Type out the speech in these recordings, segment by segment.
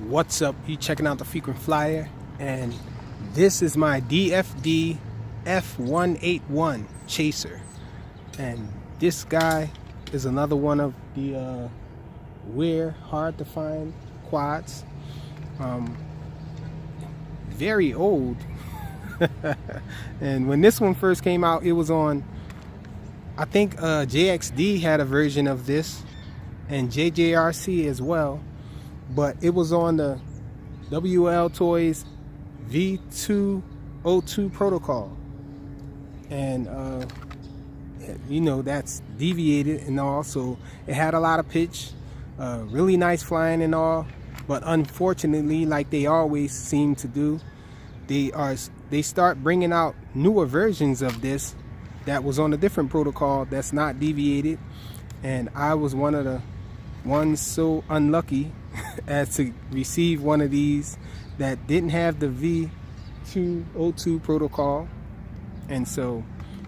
What's up? You checking out the Frequent Flyer, and this is my DFD F181 chaser, and this guy is another one of the rare, hard to find quads. Very old. And when this one first came out, it was on, I think JXD had a version of this, and JJRC as well, but it was on the WL Toys V202 protocol, and you know, that's deviated and all, so it had a lot of pitch, really nice flying and all, but unfortunately, like they always seem to do, they start bringing out newer versions of this that was on a different protocol that's not deviated, and I was one of the ones so unlucky as to receive one of these that didn't have the V202 protocol, and so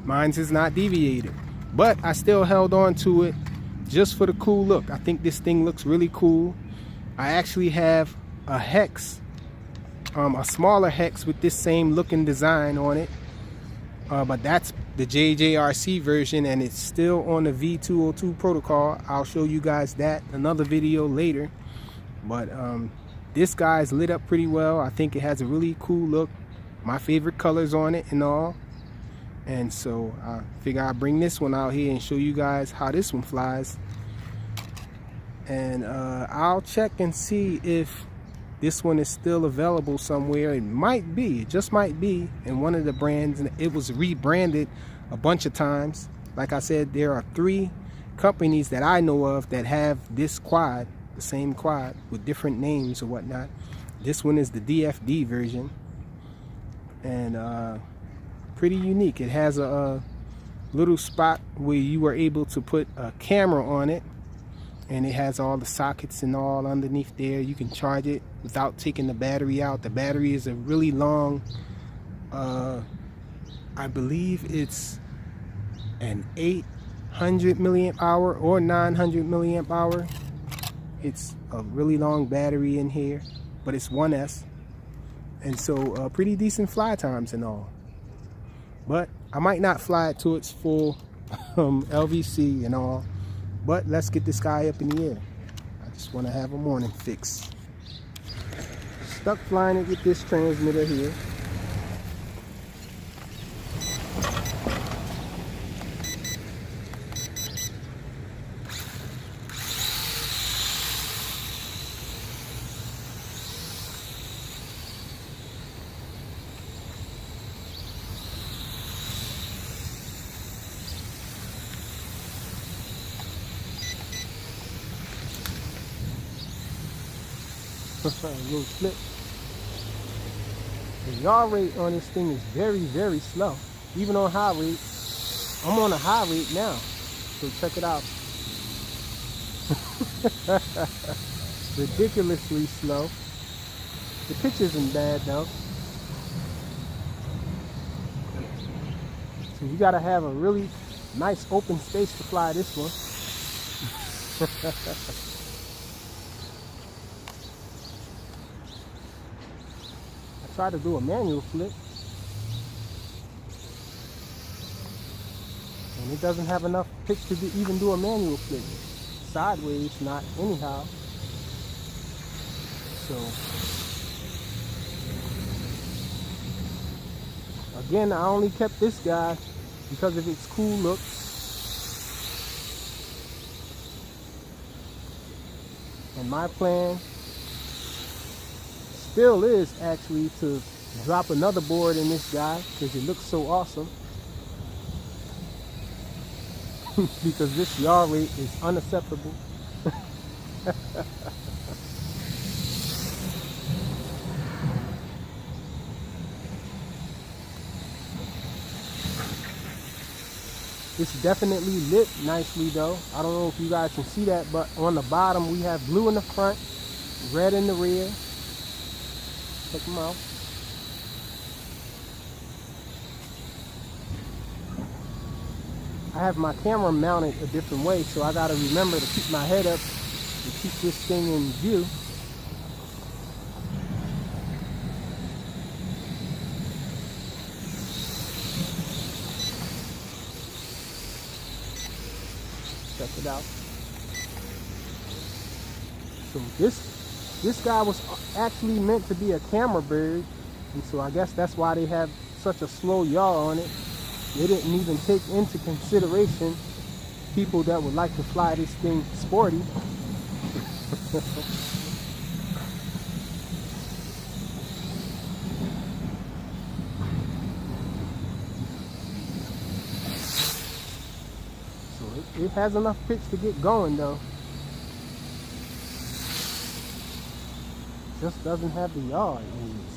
mine's is not deviated, but I still held on to it just for the cool look. I think this thing looks really cool. I actually have a hex, a smaller hex with this same looking design on it, but that's the JJRC version, and it's still on the V202 protocol. I'll show you guys that another video later, but this guy's lit up pretty well. I think it has a really cool look, my favorite colors on it and all, and so I figure I'll bring this one out here and show you guys how this one flies. And I'll check and see if this one is still available somewhere. It might be, it just might be in one of the brands, and it was rebranded a bunch of times. Like I said, there are 3 companies that I know of that have this quad, the same quad with different names or whatnot. This one is the DFD version, and pretty unique. It has a little spot where you were able to put a camera on it, and it has all the sockets and all underneath there. You can charge it without taking the battery out. The battery is a really long, I believe it's an 800 milliamp hour or 900 milliamp hour. It's a really long battery in here, but it's 1S, and so pretty decent fly times and all. But I might not fly it to its full LVC and all, but let's get this guy up in the air. I just want to have a morning fix. Stuck flying it with this transmitter here. A little flip. The yaw rate on this thing is very, very slow. Even on high rate. I'm on a high rate now, so check it out. Ridiculously slow. The pitch isn't bad though. So you gotta have a really nice open space to fly this one. Try to do a manual flip, and it doesn't have enough pitch to even do a manual flip. Sideways, not anyhow. So again, I only kept this guy because of its cool looks. And my plan still is actually to drop another board in this guy because it looks so awesome. Because this yaw rate is unacceptable. It's definitely lit nicely though. I don't know if you guys can see that, but on the bottom we have blue in the front, red in the rear. Check them out. I have my camera mounted a different way, so I gotta remember to keep my head up and keep this thing in view. Check it out. So this guy was actually meant to be a camera bird, and so I guess that's why they have such a slow yaw on it. They didn't even take into consideration people that would like to fly this thing sporty. So it has enough pitch to get going though. Just doesn't have the yaw it needs.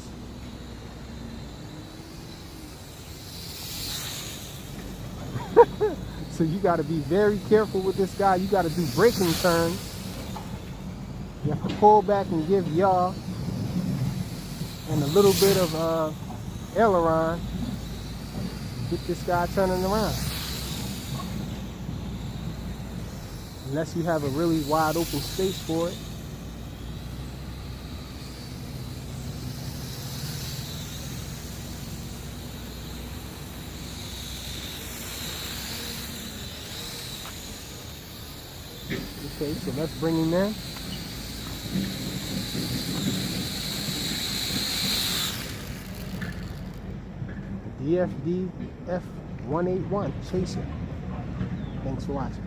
So you got to be very careful with this guy. You got to do braking turns. You have to pull back and give yaw and a little bit of aileron. Get this guy turning around. Unless you have a really wide open space for it. Okay, so let's bring him in. DFD F181 Chaser. Thanks for watching.